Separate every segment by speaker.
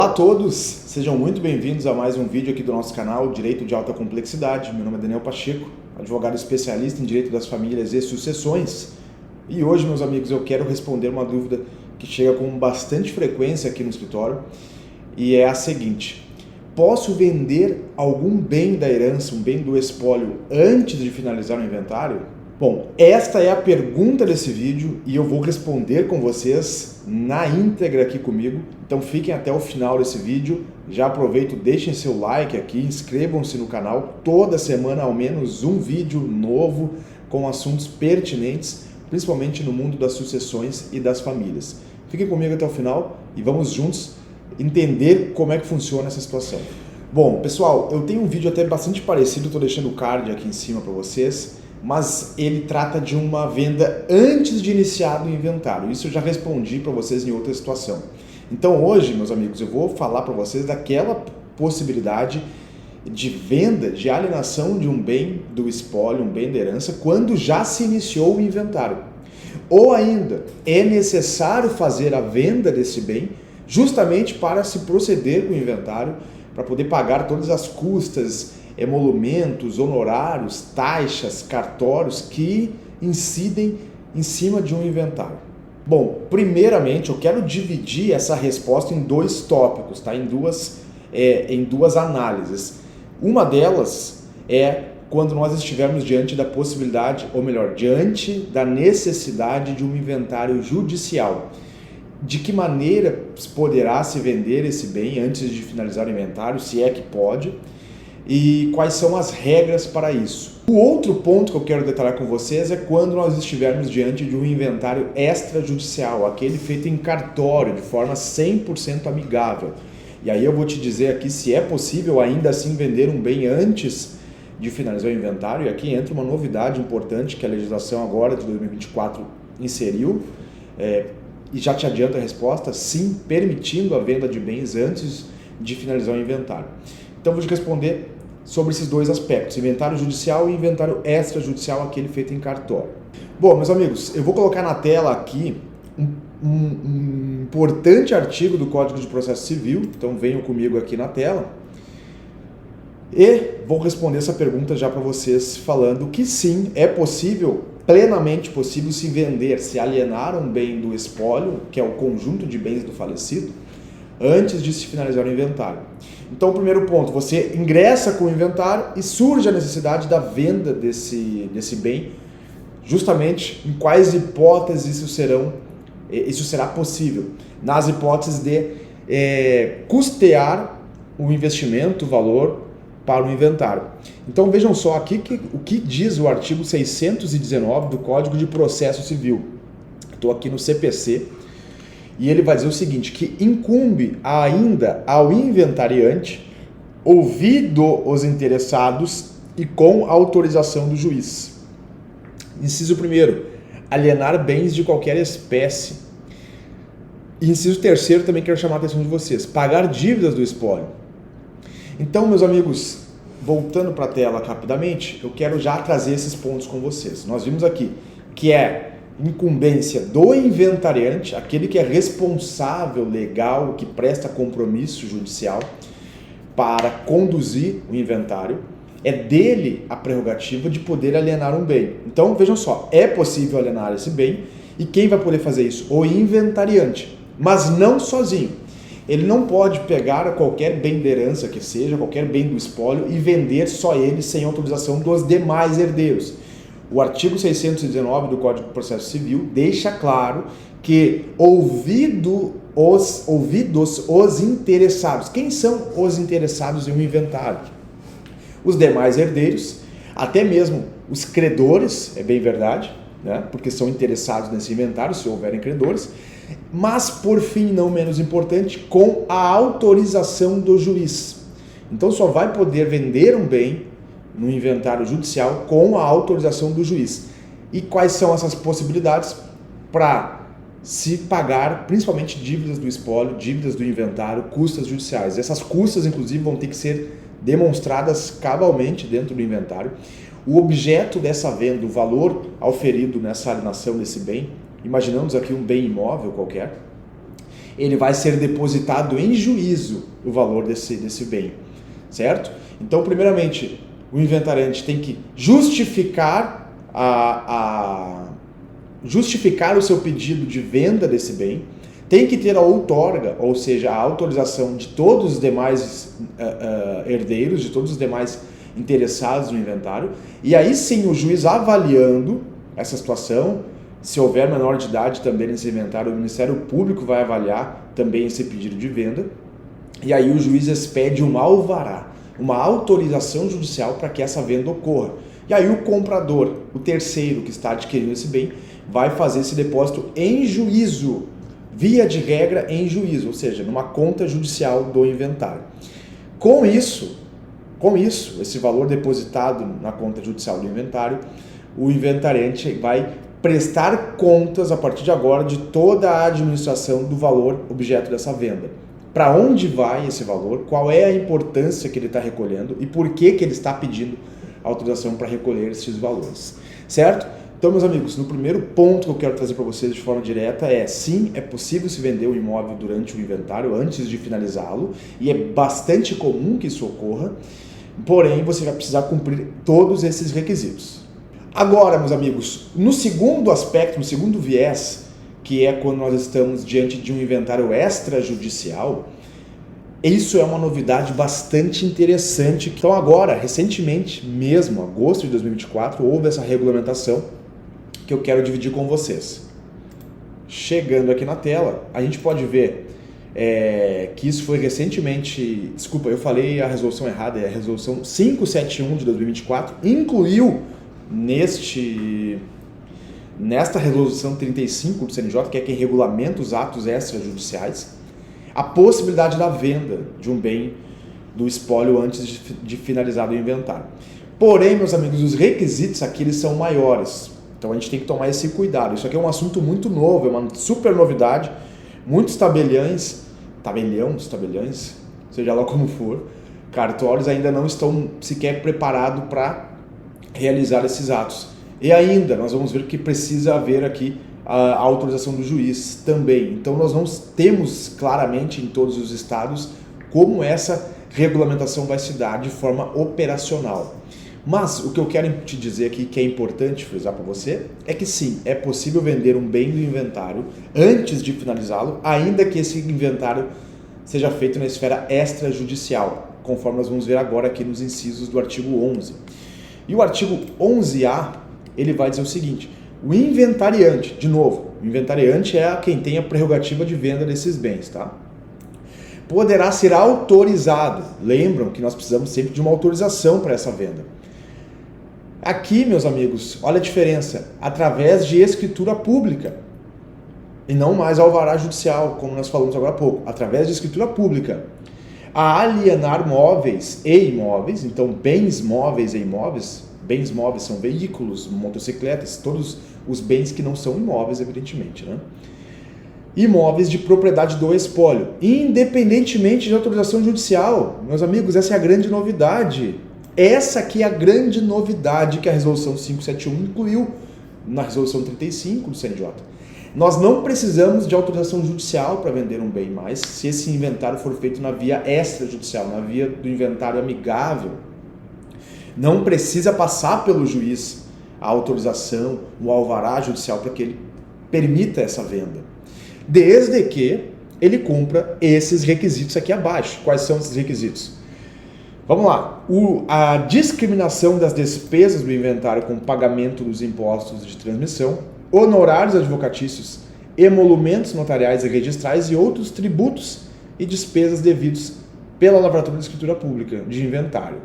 Speaker 1: Olá a todos, sejam muito bem-vindos a mais um vídeo aqui do nosso canal Direito de Alta Complexidade. Meu nome é Daniel Pacheco, advogado especialista em Direito das Famílias e Sucessões. E hoje, meus amigos, eu quero responder uma dúvida que chega com bastante frequência aqui no escritório e é a seguinte: posso vender algum bem da herança, um bem do espólio, antes de finalizar o inventário? Bom, esta é a pergunta desse vídeo e eu vou responder com vocês na íntegra aqui comigo. Então fiquem até o final desse vídeo. Já aproveito, deixem seu like aqui, inscrevam-se no canal. Toda semana ao menos um vídeo novo com assuntos pertinentes, principalmente no mundo das sucessões e das famílias. Fiquem comigo até o final e vamos juntos entender como é que funciona essa situação. Bom, pessoal, eu tenho um vídeo até bastante parecido, estou deixando o card aqui em cima para vocês, mas ele trata de uma venda antes de iniciar o inventário. Isso eu já respondi para vocês em outra situação. Então hoje, meus amigos, eu vou falar para vocês daquela possibilidade de venda, de alienação de um bem do espólio, um bem da herança, quando já se iniciou o inventário. Ou ainda, é necessário fazer a venda desse bem justamente para se proceder com o inventário, para poder pagar todas as custas, emolumentos, honorários, taxas, cartórios que incidem em cima de um inventário. Bom, primeiramente eu quero dividir essa resposta em dois tópicos, tá? Em duas análises. Uma delas é quando nós estivermos diante da possibilidade, ou melhor, diante da necessidade de um inventário judicial. De que maneira poderá se vender esse bem antes de finalizar o inventário, se é que pode, e quais são as regras para isso. O outro ponto que eu quero detalhar com vocês é quando nós estivermos diante de um inventário extrajudicial, aquele feito em cartório, de forma 100% amigável. E aí eu vou te dizer aqui se é possível ainda assim vender um bem antes de finalizar o inventário, e aqui entra uma novidade importante que a legislação agora de 2024 inseriu, e já te adianto a resposta, sim, permitindo a venda de bens antes de finalizar o inventário. Então vou te responder sobre esses dois aspectos, inventário judicial e inventário extrajudicial, aquele feito em cartório. Bom, meus amigos, eu vou colocar na tela aqui um importante artigo do Código de Processo Civil, então venham comigo aqui na tela e vou responder essa pergunta já para vocês, falando que sim, é possível, plenamente possível, se vender, se alienar um bem do espólio, que é o conjunto de bens do falecido, antes de se finalizar o inventário. Então, o primeiro ponto, você ingressa com o inventário e surge a necessidade da venda desse bem, justamente em quais hipóteses isso será possível. Nas hipóteses de custear o investimento, o valor para o inventário. Então, vejam só aqui o que diz o artigo 619 do Código de Processo Civil. Estou aqui no CPC. E ele vai dizer o seguinte, que incumbe ainda ao inventariante, ouvido os interessados e com autorização do juiz. Inciso 1º, alienar bens de qualquer espécie. Inciso 3º, também quero chamar a atenção de vocês, pagar dívidas do espólio. Então, meus amigos, voltando para a tela rapidamente, eu quero já trazer esses pontos com vocês. Nós vimos aqui que é incumbência do inventariante, aquele que é responsável legal, que presta compromisso judicial para conduzir o inventário, é dele a prerrogativa de poder alienar um bem. Então, vejam só, é possível alienar esse bem e quem vai poder fazer isso? O inventariante, mas não sozinho. Ele não pode pegar qualquer bem de herança que seja, qualquer bem do espólio e vender só ele sem autorização dos demais herdeiros. O artigo 619 do Código de Processo Civil deixa claro que ouvidos os interessados. Quem são os interessados em um inventário? Os demais herdeiros, até mesmo os credores, é bem verdade, né? Porque são interessados nesse inventário, se houverem credores, mas por fim, não menos importante, com a autorização do juiz. Então só vai poder vender um bem no inventário judicial com a autorização do juiz. E quais são essas possibilidades? Para se pagar principalmente dívidas do espólio, dívidas do inventário, custas judiciais. Essas custas, inclusive, vão ter que ser demonstradas cabalmente dentro do inventário. O objeto dessa venda, o valor auferido nessa alienação desse bem, imaginamos aqui um bem imóvel qualquer, ele vai ser depositado em juízo o valor desse bem, certo? Então, primeiramente, o inventariante tem que justificar justificar o seu pedido de venda desse bem, tem que ter a outorga, ou seja, a autorização de todos os demais herdeiros, de todos os demais interessados no inventário, e aí sim o juiz avaliando essa situação, se houver menor de idade também nesse inventário, o Ministério Público vai avaliar também esse pedido de venda, e aí o juiz expede uma alvará, uma autorização judicial para que essa venda ocorra. E aí o comprador, o terceiro que está adquirindo esse bem, vai fazer esse depósito em juízo, via de regra em juízo, ou seja, numa conta judicial do inventário. Com isso, esse valor depositado na conta judicial do inventário, o inventariante vai prestar contas a partir de agora de toda a administração do valor objeto dessa venda. Para onde vai esse valor, qual é a importância que ele está recolhendo e por que ele está pedindo autorização para recolher esses valores, certo? Então, meus amigos, no primeiro ponto que eu quero trazer para vocês de forma direta sim, é possível se vender o imóvel durante o inventário, antes de finalizá-lo, e é bastante comum que isso ocorra, porém, você vai precisar cumprir todos esses requisitos. Agora, meus amigos, no segundo aspecto, no segundo viés, que é quando nós estamos diante de um inventário extrajudicial, isso é uma novidade bastante interessante. Então agora, recentemente mesmo, agosto de 2024, houve essa regulamentação que eu quero dividir com vocês. Chegando aqui na tela, a gente pode ver que isso foi recentemente... Desculpa, eu falei a resolução errada, é a resolução 571 de 2024, incluiu nesta resolução 35 do CNJ, que é quem regulamenta os atos extrajudiciais, a possibilidade da venda de um bem do espólio antes de finalizado o inventário. Porém, meus amigos, os requisitos aqui eles são maiores. Então a gente tem que tomar esse cuidado. Isso aqui é um assunto muito novo, é uma super novidade. Muitos tabeliães, seja lá como for, cartórios ainda não estão sequer preparados para realizar esses atos. E ainda, nós vamos ver que precisa haver aqui a autorização do juiz também. Então nós não temos claramente em todos os estados como essa regulamentação vai se dar de forma operacional. Mas o que eu quero te dizer aqui, que é importante frisar para você, é que sim, é possível vender um bem do inventário antes de finalizá-lo, ainda que esse inventário seja feito na esfera extrajudicial, conforme nós vamos ver agora aqui nos incisos do artigo 11. E o artigo 11A, ele vai dizer o seguinte: o inventariante, de novo, o inventariante é quem tem a prerrogativa de venda desses bens, tá? Poderá ser autorizado. Lembram que nós precisamos sempre de uma autorização para essa venda. Aqui, meus amigos, olha a diferença, através de escritura pública e não mais alvará judicial, como nós falamos agora há pouco, através de escritura pública, a alienar móveis e imóveis, então bens móveis e imóveis. Bens móveis são veículos, motocicletas, todos os bens que não são imóveis, evidentemente, né? Imóveis de propriedade do espólio, independentemente de autorização judicial. Meus amigos, essa é a grande novidade. Essa aqui é a grande novidade que a resolução 571 incluiu na resolução 35 do CNJ. Nós não precisamos de autorização judicial para vender um bem mais, se esse inventário for feito na via extrajudicial, na via do inventário amigável. Não precisa passar pelo juiz a autorização, o alvará judicial para que ele permita essa venda, desde que ele cumpra esses requisitos aqui abaixo. Quais são esses requisitos? Vamos lá. A discriminação das despesas do inventário com pagamento dos impostos de transmissão, honorários advocatícios, emolumentos notariais e registrais e outros tributos e despesas devidos pela lavratura de escritura pública de inventário.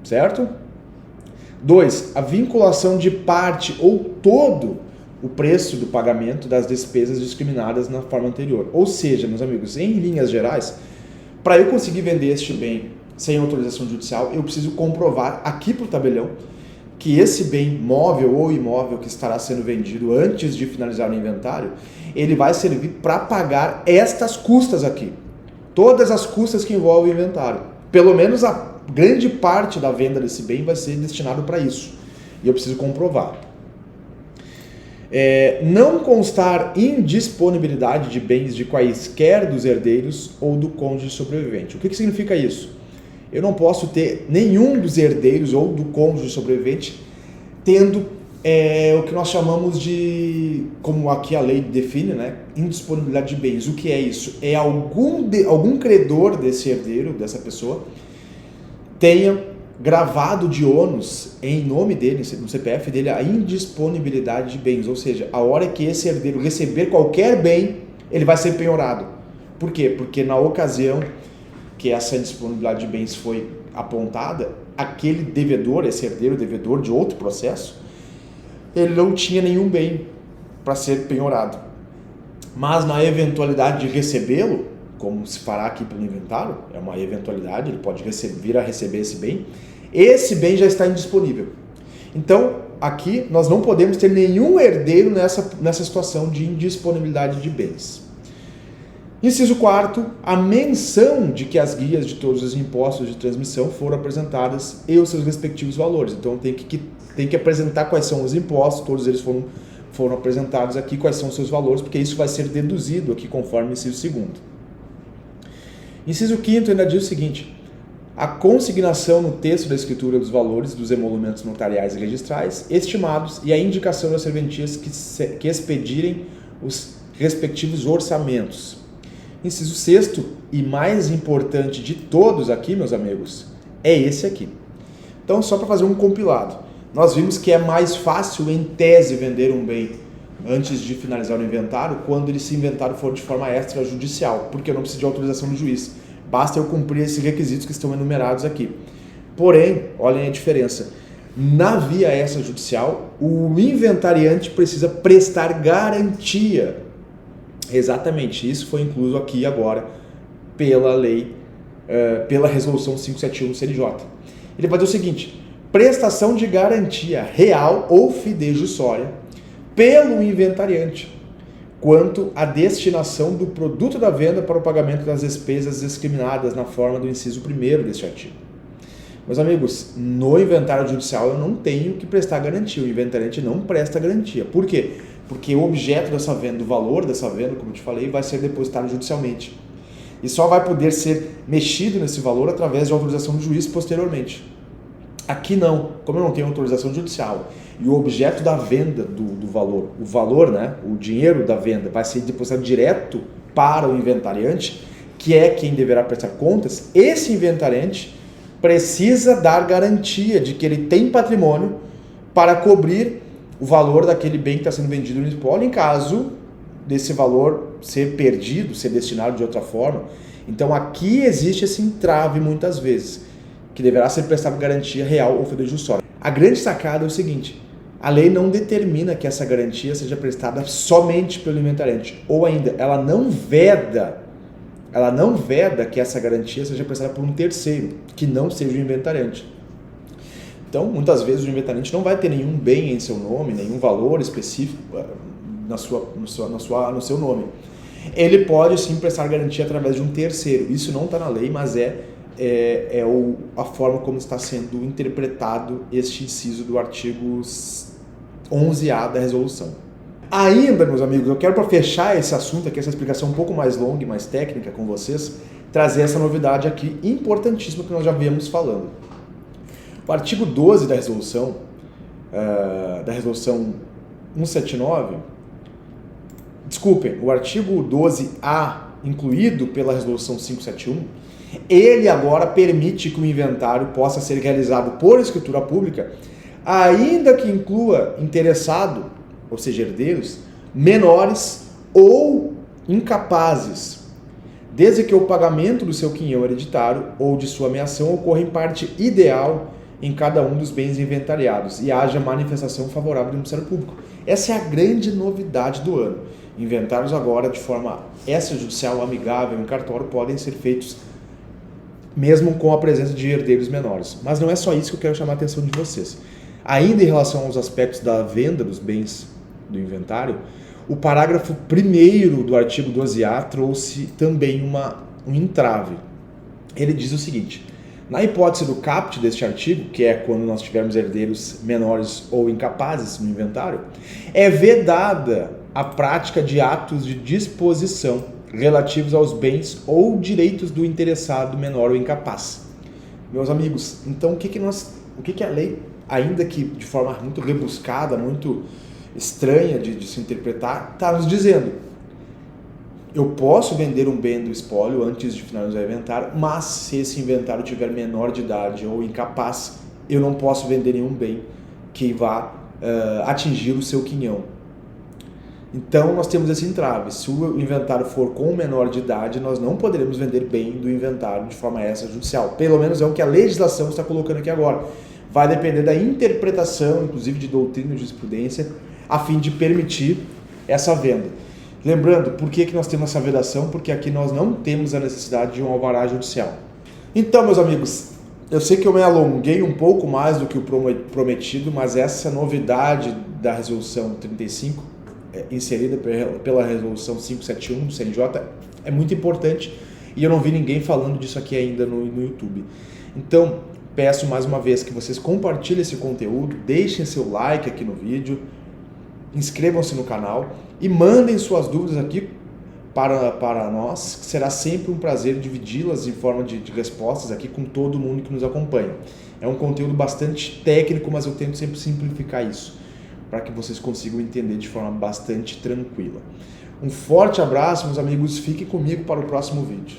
Speaker 1: Certo? 2. A vinculação de parte ou todo o preço do pagamento das despesas discriminadas na forma anterior. Ou seja, meus amigos, em linhas gerais, para eu conseguir vender este bem sem autorização judicial, eu preciso comprovar aqui para o tabelião que esse bem móvel ou imóvel que estará sendo vendido antes de finalizar o inventário, ele vai servir para pagar estas custas aqui. Todas as custas que envolvem o inventário. Pelo menos a grande parte da venda desse bem vai ser destinado para isso. E eu preciso comprovar. Não constar indisponibilidade de bens de quaisquer dos herdeiros ou do cônjuge sobrevivente. O que significa isso? Eu não posso ter nenhum dos herdeiros ou do cônjuge sobrevivente tendo o que nós chamamos de, como aqui a lei define, né, indisponibilidade de bens. O que é isso? É algum credor desse herdeiro, dessa pessoa, tenha gravado de ônus em nome dele, no CPF dele, a indisponibilidade de bens, ou seja, a hora que esse herdeiro receber qualquer bem, ele vai ser penhorado. Por quê? Porque na ocasião que essa indisponibilidade de bens foi apontada, aquele devedor, esse herdeiro devedor de outro processo, ele não tinha nenhum bem para ser penhorado. Mas na eventualidade de recebê-lo, como se fará aqui pelo inventário, é uma eventualidade, ele pode vir a receber esse bem já está indisponível. Então, aqui nós não podemos ter nenhum herdeiro nessa situação de indisponibilidade de bens. Inciso 4, a menção de que as guias de todos os impostos de transmissão foram apresentadas e os seus respectivos valores. Então tem que apresentar quais são os impostos, todos eles foram apresentados aqui, quais são os seus valores, porque isso vai ser deduzido aqui conforme o inciso 2º. Inciso 5º ainda diz o seguinte: a consignação no texto da escritura dos valores dos emolumentos notariais e registrais estimados e a indicação das serventias que expedirem os respectivos orçamentos. Inciso 6º e mais importante de todos aqui, meus amigos, é esse aqui. Então, só para fazer um compilado, nós vimos que é mais fácil, em tese, vender um bem antes de finalizar o inventário, quando esse inventário for de forma extrajudicial, porque eu não preciso de autorização do juiz. Basta eu cumprir esses requisitos que estão enumerados aqui. Porém, olhem a diferença. Na via extrajudicial, o inventariante precisa prestar garantia. Exatamente, isso foi incluso aqui agora pela lei, pela resolução 571 do CNJ. Ele vai dizer o seguinte: prestação de garantia real ou fidejussória pelo inventariante quanto à destinação do produto da venda para o pagamento das despesas discriminadas na forma do inciso 1º deste artigo. Meus amigos, no inventário judicial eu não tenho que prestar garantia, o inventariante não presta garantia. Por quê? Porque o objeto dessa venda, o valor dessa venda, como eu te falei, vai ser depositado judicialmente. E só vai poder ser mexido nesse valor através de autorização do juiz posteriormente. Aqui não, como eu não tenho autorização judicial e o objeto da venda do valor, o valor, né, o dinheiro da venda vai ser depositado direto para o inventariante, que é quem deverá prestar contas, esse inventariante precisa dar garantia de que ele tem patrimônio para cobrir o valor daquele bem que está sendo vendido no espólio, em caso desse valor ser perdido, ser destinado de outra forma. Então aqui existe esse entrave muitas vezes, que deverá ser prestado garantia real ou fidejussória. A grande sacada é o seguinte: a lei não determina que essa garantia seja prestada somente pelo inventariante, ou ainda, ela não veda que essa garantia seja prestada por um terceiro, que não seja o inventariante. Então, muitas vezes o inventariante não vai ter nenhum bem em seu nome, nenhum valor específico no seu nome. Ele pode sim prestar garantia através de um terceiro. Isso não está na lei, mas a forma como está sendo interpretado este inciso do artigo 11A da resolução. Ainda, meus amigos, eu quero, para fechar esse assunto aqui, essa explicação um pouco mais longa e mais técnica com vocês, trazer essa novidade aqui importantíssima que nós já viemos falando. O artigo 12 da resolução 179, o artigo 12A, incluído pela resolução 571, ele agora permite que o inventário possa ser realizado por escritura pública, ainda que inclua interessado, ou seja, herdeiros, menores ou incapazes, desde que o pagamento do seu quinhão hereditário ou de sua meação ocorra em parte ideal em cada um dos bens inventariados e haja manifestação favorável do Ministério Público. Essa é a grande novidade do ano. Inventários agora, de forma extrajudicial, amigável, em cartório, podem ser feitos mesmo com a presença de herdeiros menores. Mas não é só isso que eu quero chamar a atenção de vocês. Ainda em relação aos aspectos da venda dos bens do inventário, o parágrafo 1º do artigo 12A trouxe também um entrave. Ele diz o seguinte: Na hipótese do caput deste artigo, que é quando nós tivermos herdeiros menores ou incapazes no inventário, é vedada a prática de atos de disposição relativos aos bens ou direitos do interessado menor ou incapaz. Meus amigos, então o que a lei, ainda que de forma muito rebuscada, muito estranha de se interpretar, está nos dizendo? Eu posso vender um bem do espólio antes de finalizar o inventário, mas se esse inventário tiver menor de idade ou incapaz, eu não posso vender nenhum bem que vá atingir o seu quinhão. Então nós temos esse entrave. Se o inventário for com menor de idade, nós não poderemos vender bem do inventário de forma extrajudicial. Pelo menos é o que a legislação está colocando aqui agora. Vai depender da interpretação, inclusive de doutrina e jurisprudência, a fim de permitir essa venda. Lembrando, por que nós temos essa vedação? Porque aqui nós não temos a necessidade de um alvará judicial. Então, meus amigos, eu sei que eu me alonguei um pouco mais do que o prometido, mas essa novidade da resolução 35, inserida pela resolução 571 do CNJ, é muito importante e eu não vi ninguém falando disso aqui ainda no YouTube. Então, peço mais uma vez que vocês compartilhem esse conteúdo, deixem seu like aqui no vídeo, inscrevam-se no canal e mandem suas dúvidas aqui para nós. Será sempre um prazer dividi-las em forma de respostas aqui com todo mundo que nos acompanha. É um conteúdo bastante técnico, mas eu tento sempre simplificar isso, para que vocês consigam entender de forma bastante tranquila. Um forte abraço, meus amigos. Fiquem comigo para o próximo vídeo.